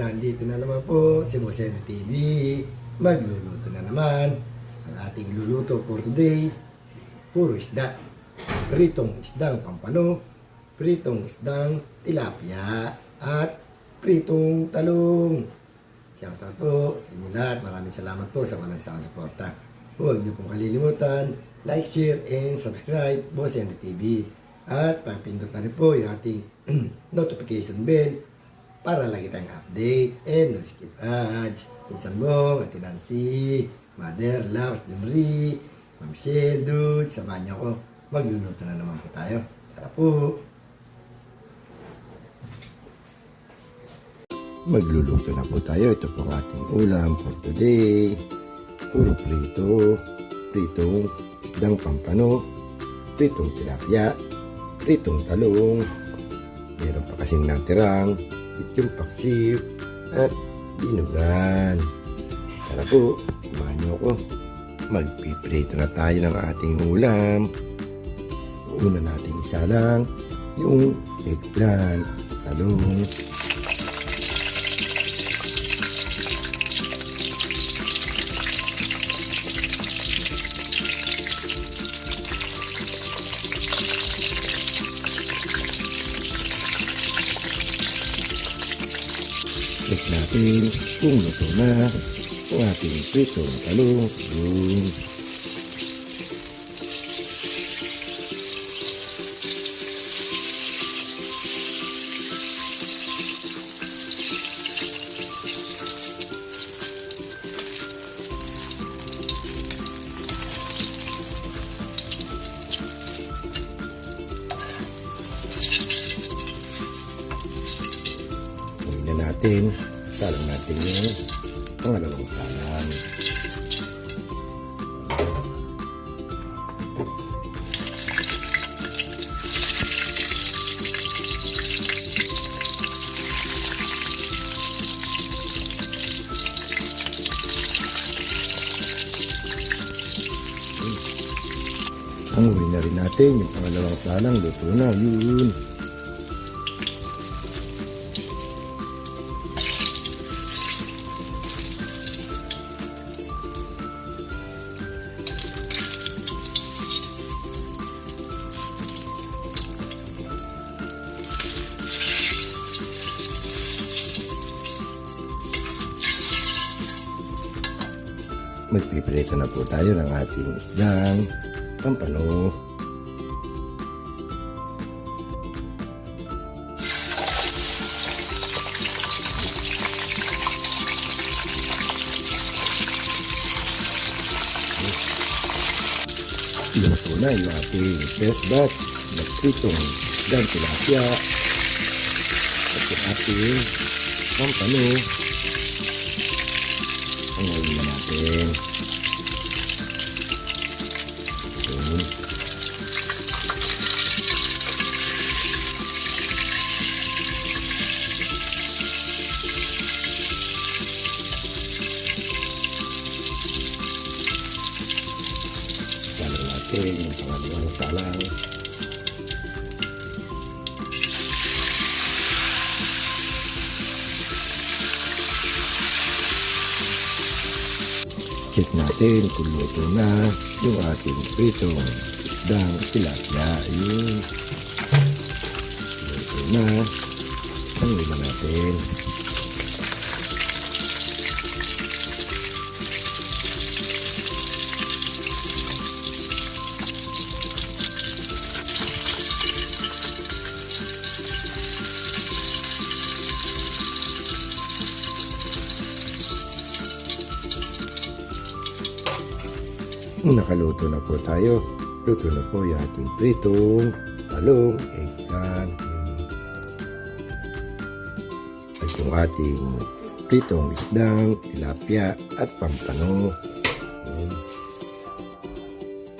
nandito na naman po si Boss Henry TV. Magluluto na naman. Ang ating luluto for today, puro isda. Pritong isdang pampano, pritong isdang tilapia, at pritong talong. Shoutout po sa inyo lahat. Maraming salamat po sa walang sawang suporta. Huwag niyo pong kalilimutan, like, share, and subscribe Boss Henry TV. At pagpindot na rin po yung ating notification bell para lagi tayong update and no skip ads. Pinsan Bong, Ate Nancy, Mother, Love, Jumri, Ma'am Shell, Dude, samahan niyo ako. Magluluto na naman po tayo. Tara po! Magluluto na po tayo. Ito po ang ating ulam for today. Puro prito, pritong isdang pampano, pritong tilapia, pritong talong, meron pa kasing natirang lechong paksiw at dinugan. Tara po, samahan niyo ako. Magpiprito na tayo ng ating ulam. Una natin isalang yung eggplant, talong, check natin kung luto na ang ating pritong talong. Yun. Natin, salang natin yung pangalawang salang. Hanguin na rin natin yung pangalawang salang, luto na yun. Magpiprito na po tayo ng ating isdang pampano. Luto na yung ating test batch ng pritong isdang tilapia at yung ating pampano. Ngayon na natin. Salang natin yung pangalawang salang. Check natin kung luto na yung ating pritong isdang tilapia. Yun. Luto na. Hanguin na natin. Nakaluto na po tayo. Luto na po yung ating pritong talong, eggplant, at yung ating pritong isdang tilapia at pampano.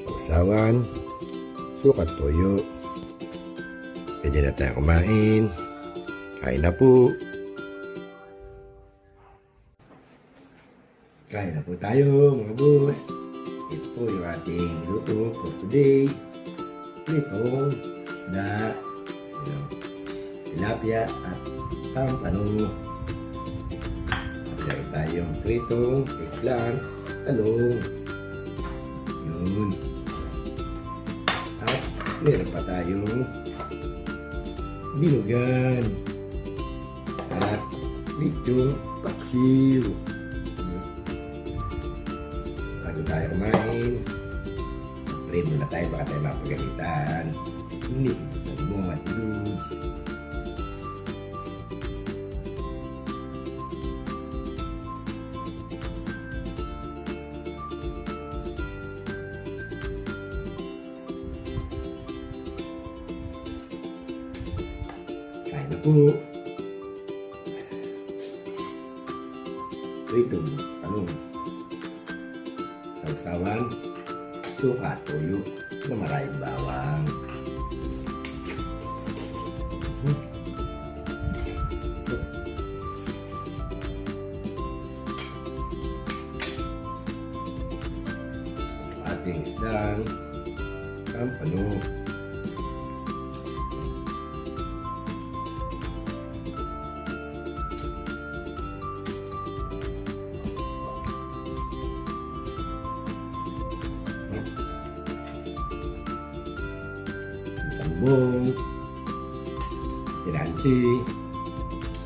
Sausawan, sukat toyo. Pwede na tayo kumain. Kain na po. Kain na po tayo mga boss. Ito po yung ating luto for today. Pritong isda, tilapia at pampano. Meron tayong pritong eggplant, talong. Yun. At meron pa tayong binugan. At lechong paksiw. Bago tayo kumain, pray muna tayo, baka tayo mapagalitan. Hindi, sabong at dudes. Kain na po. Pritong talong. Sausawan, suka at toyo na maraming bawang. Ating isdang pampano. Sambong, piransi,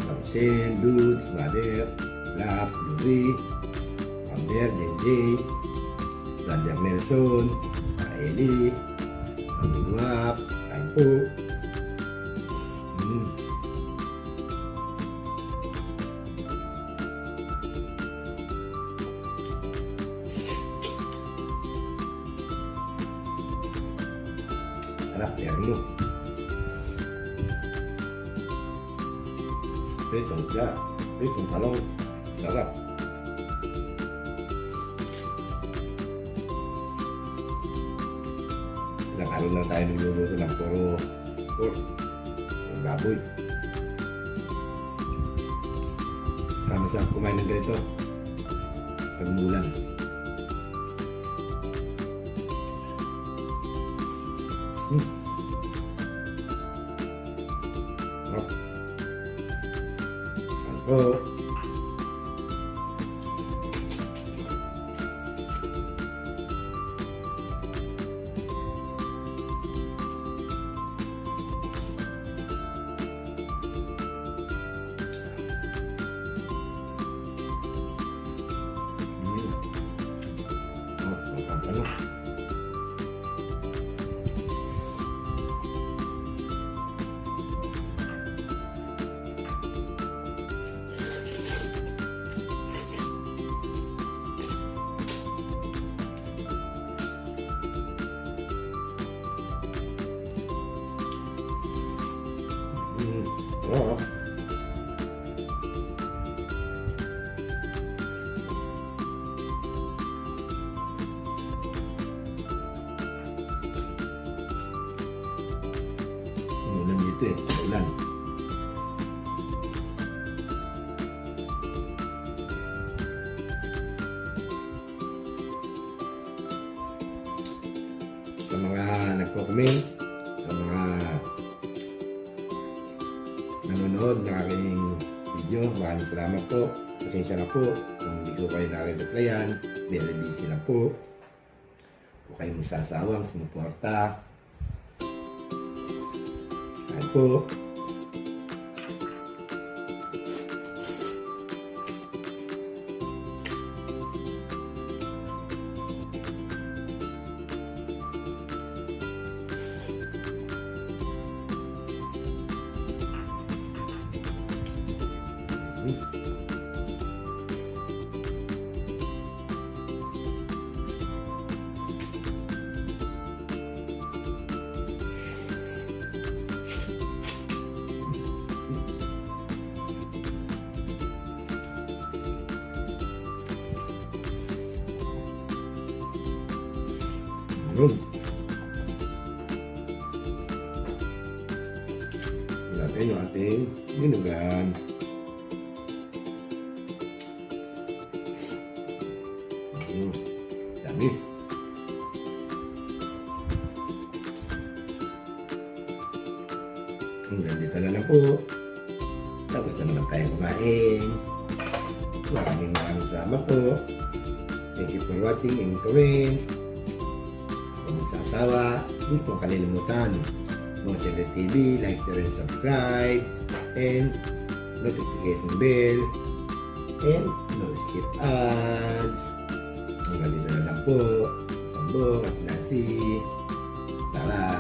pausen, dudes, mother, lap, yuri, amber, jenjay, Brother Nelson, Eli, Mami Guap, kain po. Sarap yan mo. Pritong isda, pritong talong, sarap. Ilang araw na tayo nagluluto ng puro pork, ng baboy. Masarap kumain ng ganito pag umulan. Ako ano? Oh. Ulan dito eh, ulan. Sa mga nagko-comment, sa mga nanonood ng aking video, maraming salamat po. Pasensya na po kung hindi ko kayo nare-replyan. Very busy na po. Huwag kayong masasawang sumuporta. Kain po. Yun. Natin yung ating binugan. Dami. Hanggang dito na lang po. Tapos na naman tayo kumain. Maraming salamat po. Thank you for watching and friends. Kung magsasawa, huwag pong kalilimutan. Monster TV, like, share, and subscribe. And notification bell. And no skip ads. Hanggang dito na lang po. Sambong at Nancy. Bye-bye.